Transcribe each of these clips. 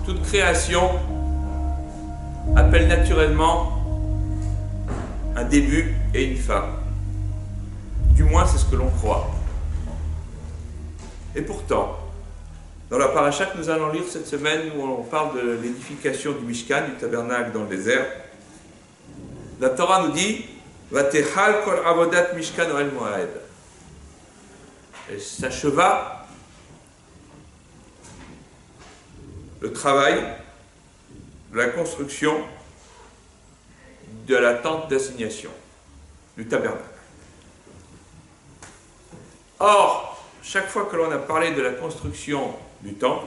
Toute création appelle naturellement un début et une fin. Du moins, c'est ce que l'on croit. Et pourtant, dans la paracha que nous allons lire cette semaine, où on parle de l'édification du Mishkan, du tabernacle dans le désert, la Torah nous dit « Vatechal kol avodat Mishkan oel moed » et s'acheva le travail de la construction de la tente d'assignation, du tabernacle. Or, chaque fois que l'on a parlé de la construction du temple,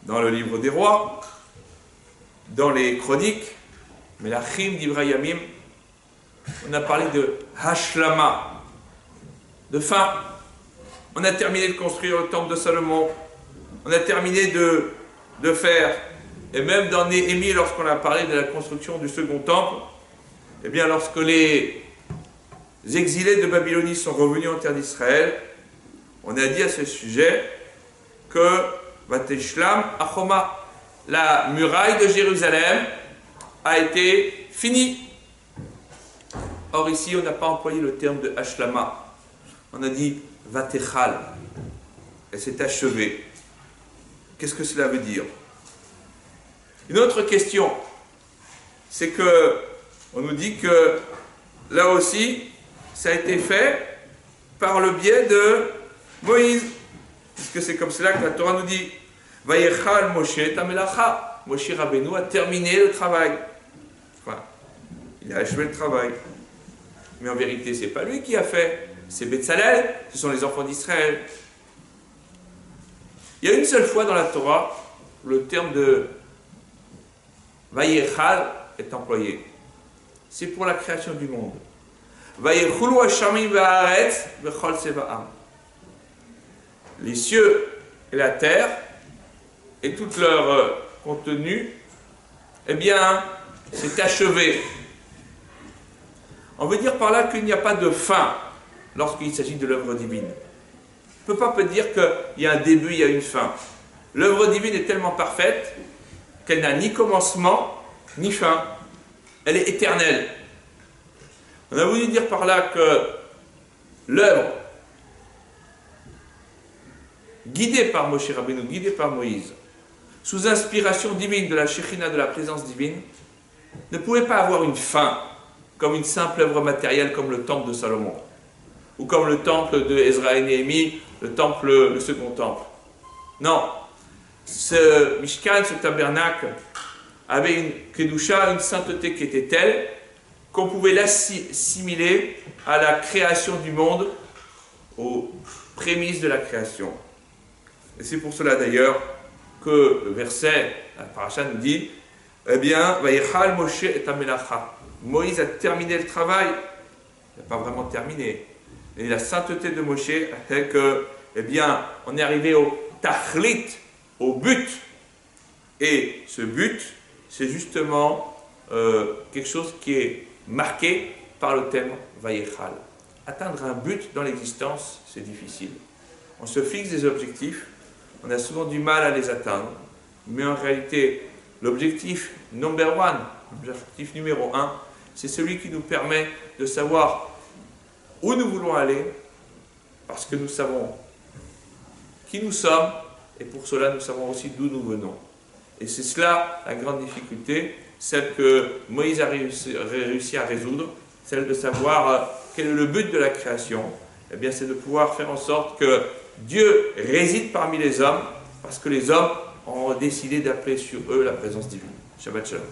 dans le livre des rois, dans les chroniques, Melachim, Divrei Yamim, on a parlé de Hashlama, de fin. On a terminé de construire le temple de Salomon, on a terminé de faire, et même dans Néhémie, lorsqu'on a parlé de la construction du second temple, eh bien lorsque les exilés de Babylonie sont revenus en terre d'Israël, on a dit à ce sujet que Vateshlam Achoma, la muraille de Jérusalem, a été finie. Or ici, on n'a pas employé le terme de Hashlama, on a dit Vatechal, elle s'est achevée. Qu'est-ce que cela veut dire? Une autre question, c'est que on nous dit que là aussi, ça a été fait par le biais de Moïse, puisque c'est comme cela que la Torah nous dit Vayechal Moshe tamelacha. Moshe Rabbeinu a terminé le travail. Enfin, il a achevé le travail. Mais en vérité, c'est pas lui qui a fait, c'est Betzalel, ce sont les enfants d'Israël. Il y a une seule fois dans la Torah où le terme de Vayechal est employé. C'est pour la création du monde. Vayechulu hashamim va'aretz v'chol tzevaam. Les cieux et la terre et tout leur contenu, eh bien, c'est achevé. On veut dire par là qu'il n'y a pas de fin lorsqu'il s'agit de l'œuvre divine. On ne peut pas dire qu'il y a un début, il y a une fin. L'œuvre divine est tellement parfaite qu'elle n'a ni commencement, ni fin. Elle est éternelle. On a voulu dire par là que l'œuvre, guidée par Moshe Rabbeinu, guidée par Moïse, sous inspiration divine de la Shekhinah, de la présence divine, ne pouvait pas avoir une fin, comme une simple œuvre matérielle, comme le temple de Salomon, ou comme le temple de Ezra et Néhémie, le second temple. Non, ce Mishkan, ce tabernacle, avait une kedusha, une sainteté qui était telle qu'on pouvait l'assimiler à la création du monde, aux prémices de la création. Et c'est pour cela d'ailleurs que le verset, la paracha nous dit, eh bien, Vayechal Moshe et Amelacha. Moïse a terminé le travail, il n'a pas vraiment terminé. Et la sainteté de Moshe a fait que, eh bien, on est arrivé au tachlit, au but. Et ce but, c'est justement quelque chose qui est marqué par le thème Vayechal. Atteindre un but dans l'existence, c'est difficile. On se fixe des objectifs, on a souvent du mal à les atteindre, mais en réalité, l'objectif number one, l'objectif numéro 1, c'est celui qui nous permet de savoir où nous voulons aller, parce que nous savons qui nous sommes, et pour cela nous savons aussi d'où nous venons. Et c'est cela la grande difficulté, celle que Moïse a réussi à résoudre, celle de savoir quel est le but de la création. Eh bien, c'est de pouvoir faire en sorte que Dieu réside parmi les hommes, parce que les hommes ont décidé d'appeler sur eux la présence divine. Shabbat Shalom.